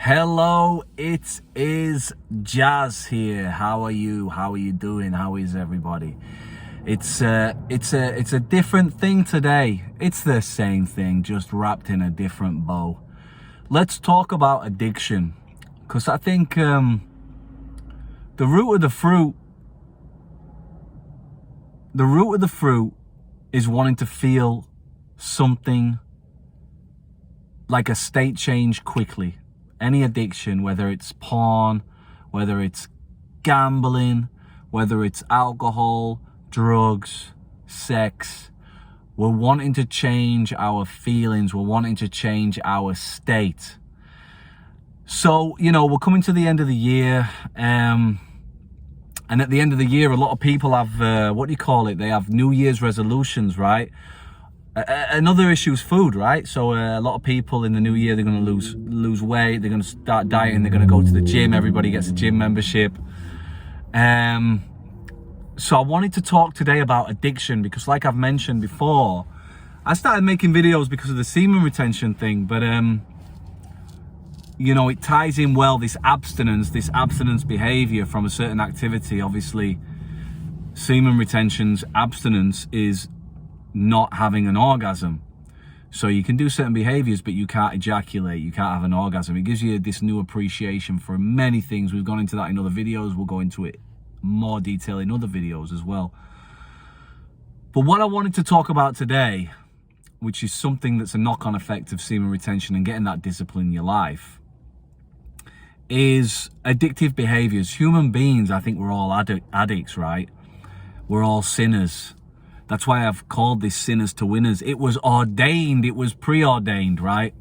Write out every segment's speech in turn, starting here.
Hello, it is Jazz here. How are you? How are you doing? How is everybody? It's a different thing today. It's the same thing, just wrapped in a different bow. Let's talk about addiction, because I think the root of the fruit is wanting to feel something like a state change quickly. Any addiction, whether it's porn, whether it's gambling, whether it's alcohol, drugs, sex, we're wanting to change our feelings, we're wanting to change our state. So, we're coming to the end of the year, and at the end of the year, a lot of people have, they have New Year's resolutions, right? Another issue is food, right? So a lot of people in the new year, they're going to lose weight, they're going to start dieting, they're going to go to the gym, everybody gets a gym membership. So I wanted to talk today about addiction, because like I've mentioned before, I started making videos because of the semen retention thing, but it ties in well, this abstinence behavior from a certain activity. Obviously, semen retention's abstinence is not having an orgasm. So you can do certain behaviors, but you can't ejaculate, you can't have an orgasm. It gives you this new appreciation for many things. We've gone into that in other videos. We'll go into it more detail in other videos as well. But what I wanted to talk about today, which is something that's a knock-on effect of semen retention and getting that discipline in your life, is addictive behaviors. Human beings, I think we're all addicts, right? We're all sinners. That's why I've called this Sinners to Winners. It was ordained, it was preordained, right?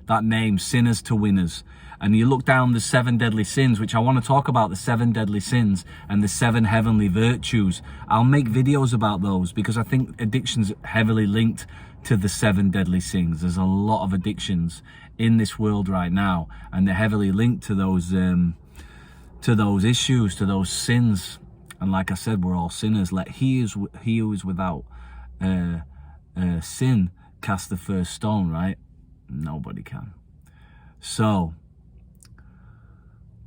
That name, Sinners to Winners. And you look down the 7 deadly sins, which I want to talk about, the 7 deadly sins and the 7 heavenly virtues. I'll make videos about those, because I think addiction's heavily linked to the 7 deadly sins. There's a lot of addictions in this world right now, and they're heavily linked to those issues, to those sins. And like I said, we're all sinners. Let he who is without sin cast the first stone, right? Nobody can. So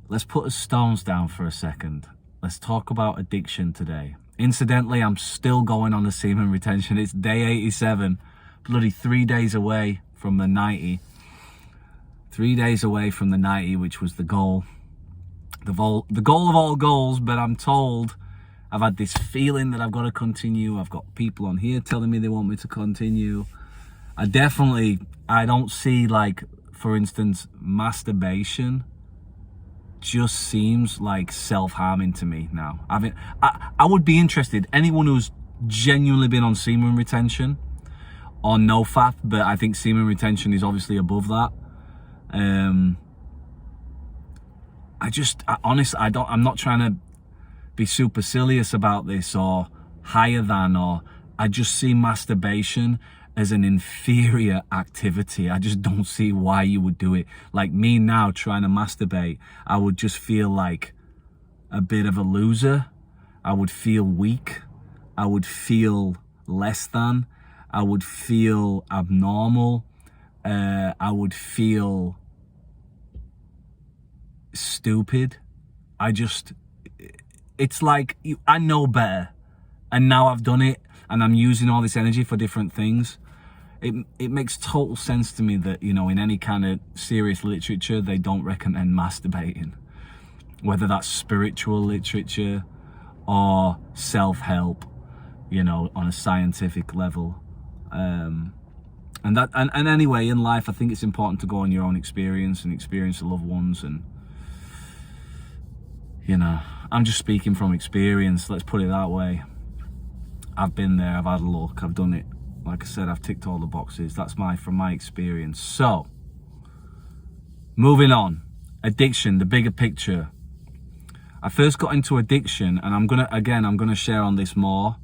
let's put the stones down for a second. Let's talk about addiction today. Incidentally, I'm still going on the semen retention. It's day 87, bloody 3 days away from the 90. 3 days away from the 90, which was the goal. The goal of all goals, but I'm told, I've had this feeling that I've got to continue. I've got people on here telling me they want me to continue. I don't see, like, for instance, masturbation just seems like self-harming to me now. I would be interested, anyone who's genuinely been on semen retention or no fap, but I think semen retention is obviously above that. I'm not trying to be supercilious about this or higher than, or I just see masturbation as an inferior activity. I just don't see why you would do it. Like me now trying to masturbate, I would just feel like a bit of a loser. I would feel weak. I would feel less than. I would feel abnormal. I would feel stupid. It's like, I know better, and now I've done it, and I'm using all this energy for different things. It makes total sense to me that, in any kind of serious literature, they don't recommend masturbating, whether that's spiritual literature or self-help, on a scientific level. And anyway, in life, I think it's important to go on your own experience and experience the loved ones. And I'm just speaking from experience, let's put it that way. I've been there, I've had a look, I've done it. Like I said, I've ticked all the boxes. That's from my experience. So, moving on. Addiction, the bigger picture. I first got into addiction, and I'm gonna share on this more,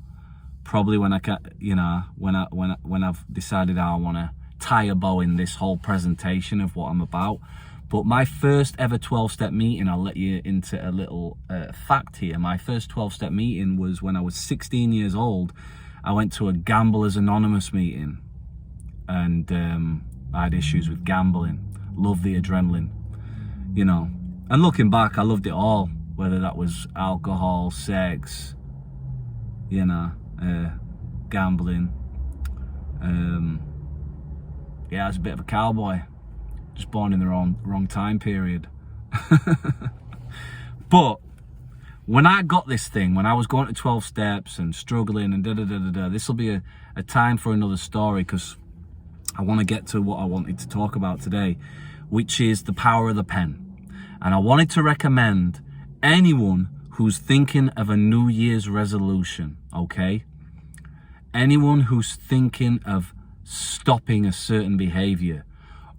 probably when when I've decided how I want to tie a bow in this whole presentation of what I'm about. But my first ever 12-step meeting, I'll let you into a little fact here. My first 12-step meeting was when I was 16 years old. I went to a Gamblers Anonymous meeting, and I had issues with gambling. Love the adrenaline. you know. And looking back, I loved it all, whether that was alcohol, sex, you know, gambling. Yeah, I was a bit of a cowboy, just born in the wrong time period. But when I got this thing, when I was going to 12 steps and struggling and this will be a time for another story, because I want to get to what I wanted to talk about today, which is the power of the pen. And I wanted to recommend anyone who's thinking of a New Year's resolution, okay? Anyone who's thinking of stopping a certain behavior,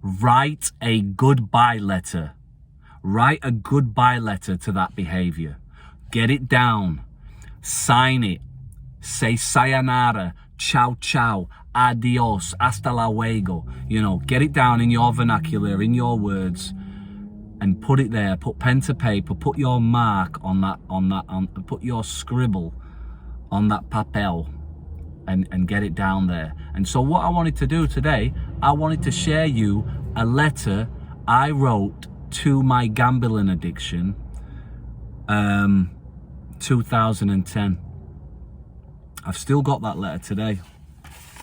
write a goodbye letter. Write a goodbye letter to that behavior. Get it down. Sign it. Say sayonara, ciao ciao, adios, hasta luego. You know, get it down in your vernacular, in your words, and put it there. Put pen to paper. Put your mark on that. Put your scribble on that papel, and get it down there. And so what I wanted to do today, I wanted to share you a letter I wrote to my gambling addiction, 2010. I've still got that letter today.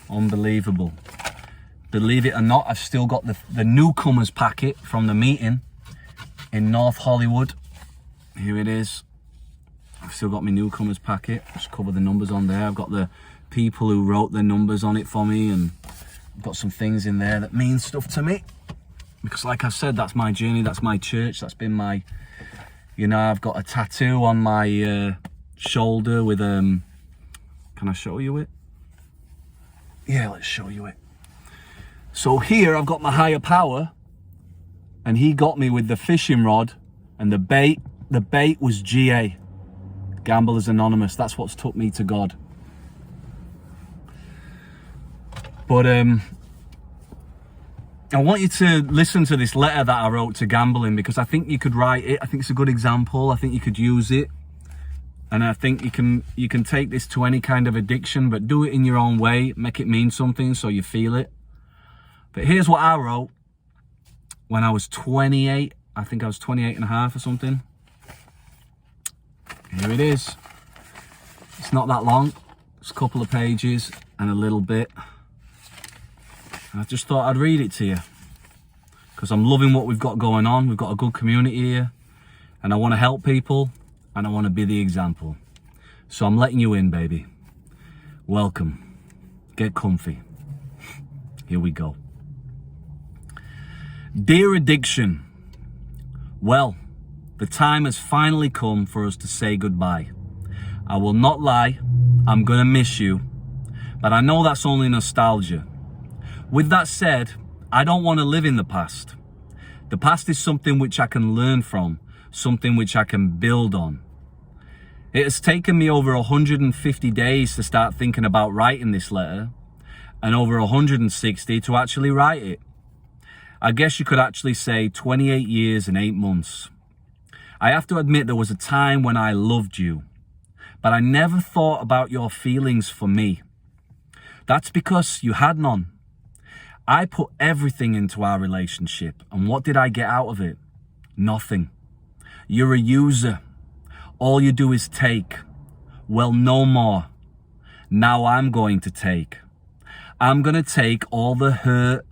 Unbelievable. Believe it or not, I've still got the newcomers packet from the meeting in North Hollywood. Here it is. I've still got my newcomers packet. Just cover the numbers on there. I've got the people who wrote the numbers on it for me, and I've got some things in there that mean stuff to me. Because like I said, that's my journey, that's my church, that's been my, you know, I've got a tattoo on my shoulder with, can I show you it? Yeah, let's show you it. So here I've got my higher power, and he got me with the fishing rod, and the bait was GA, Gamblers Anonymous. That's what's took me to God. But I want you to listen to this letter that I wrote to gambling, because I think you could write it. I think it's a good example. I think you could use it. And I think you can take this to any kind of addiction, but do it in your own way. Make it mean something so you feel it. But here's what I wrote when I was 28. I think I was 28 and a half or something. Here it is. It's not that long. It's a couple of pages and a little bit. I just thought I'd read it to you, because I'm loving what we've got going on. We've got a good community here, and I want to help people, and I want to be the example. So I'm letting you in, baby. Welcome. Get comfy. Here we go. Dear addiction, well, the time has finally come for us to say goodbye. I will not lie, I'm gonna miss you, but I know that's only nostalgia. With that said, I don't want to live in the past. The past is something which I can learn from, something which I can build on. It has taken me over 150 days to start thinking about writing this letter, and over 160 to actually write it. I guess you could actually say 28 years and 8 months. I have to admit there was a time when I loved you, but I never thought about your feelings for me. That's because you had none. I put everything into our relationship, and what did I get out of it? Nothing. You're a user. All you do is take. Well, no more. Now I'm going to take. I'm going to take all the hurt,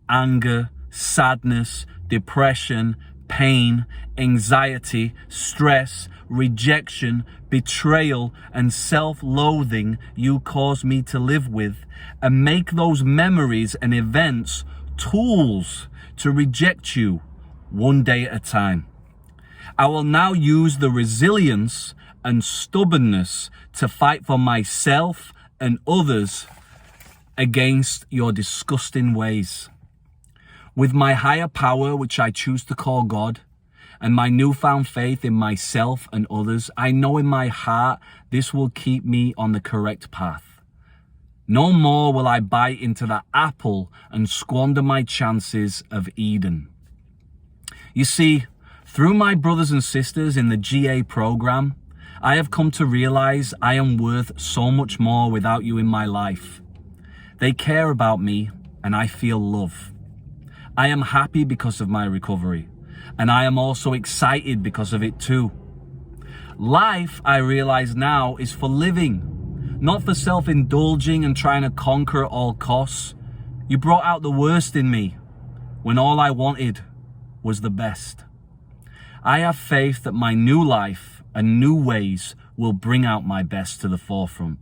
anger, sadness, depression, pain, anxiety, stress, rejection, betrayal, and self-loathing you caused me to live with, and make those memories and events tools to reject you one day at a time. I will now use the resilience and stubbornness to fight for myself and others against your disgusting ways. With my higher power, which I choose to call God, and my newfound faith in myself and others, I know in my heart this will keep me on the correct path. No more will I bite into that apple and squander my chances of Eden. You see, through my brothers and sisters in the GA program, I have come to realize I am worth so much more without you in my life. They care about me, and I feel love. I am happy because of my recovery. And I am also excited because of it too. Life, I realize now, is for living, not for self-indulging and trying to conquer at all costs. You brought out the worst in me when all I wanted was the best. I have faith that my new life and new ways will bring out my best to the forefront.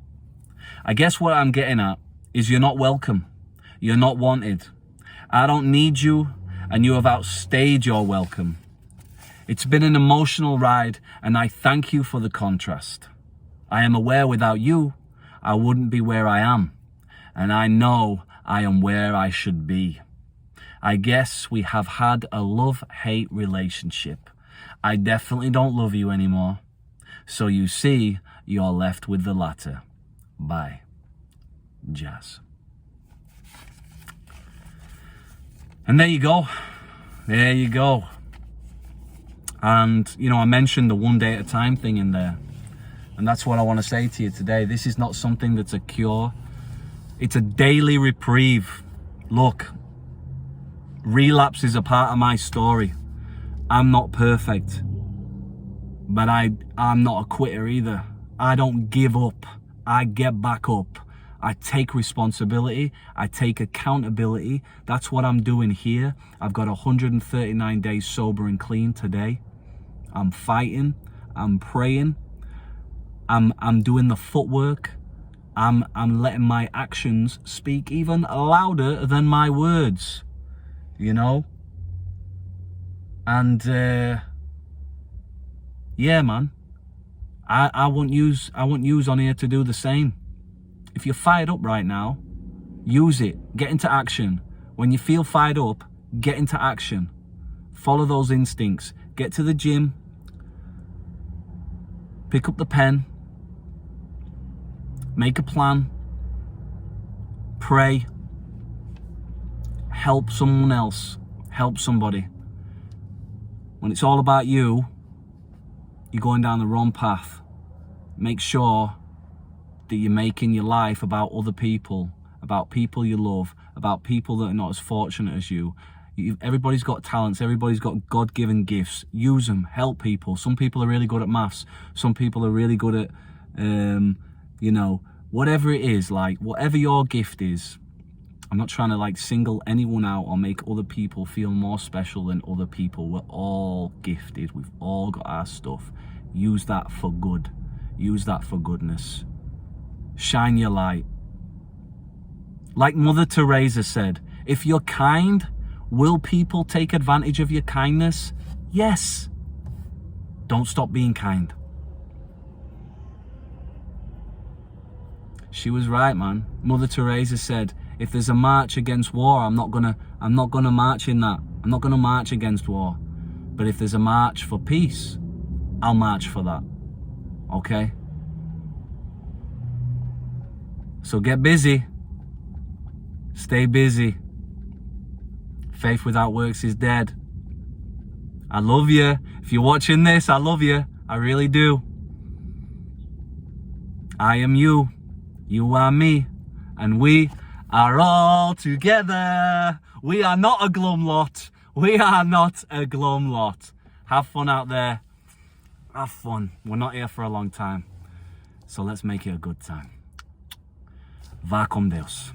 I guess what I'm getting at is you're not welcome. You're not wanted. I don't need you, and you have outstayed your welcome. It's been an emotional ride, and I thank you for the contrast. I am aware without you, I wouldn't be where I am, and I know I am where I should be. I guess we have had a love-hate relationship. I definitely don't love you anymore. So you see, you're left with the latter. Bye. Jazz. And there you go. There you go. And, I mentioned the one day at a time thing in there. And that's what I want to say to you today. This is not something that's a cure. It's a daily reprieve. Look, relapse is a part of my story. I'm not perfect. But I'm not a quitter either. I don't give up. I get back up. I take responsibility. I take accountability. That's what I'm doing here. I've got 139 days sober and clean today. I'm fighting. I'm praying. I'm doing the footwork. I'm letting my actions speak even louder than my words. And yeah, man. I want yous on here to do the same. If you're fired up right now, use it. Get into action. When you feel fired up, get into action. Follow those instincts. Get to the gym. Pick up the pen. Make a plan. Pray. Help someone else. Help somebody. When it's all about you, you're going down the wrong path. Make sure that you're making your life about other people, about people you love, about people that are not as fortunate as you. Everybody's got talents. Everybody's got God-given gifts. Use them. Help people. Some people are really good at maths. Some people are really good at, whatever it is, whatever your gift is. I'm not trying to single anyone out or make other people feel more special than other people. We're all gifted. We've all got our stuff. Use that for good. Use that for goodness. Shine your light. Like Mother Teresa said, if you're kind, will people take advantage of your kindness? Yes. Don't stop being kind. She was right, man. Mother Teresa said, if there's a march against war, I'm not gonna march in that. I'm not gonna march against war. But if there's a march for peace, I'll march for that. Okay? So get busy. Stay busy. Faith without works is dead. I love you. If you're watching this, I love you. I really do. I am you. You are me. And we are all together. We are not a glum lot. We are not a glum lot. Have fun out there. Have fun. We're not here for a long time. So let's make it a good time. Va con Deus.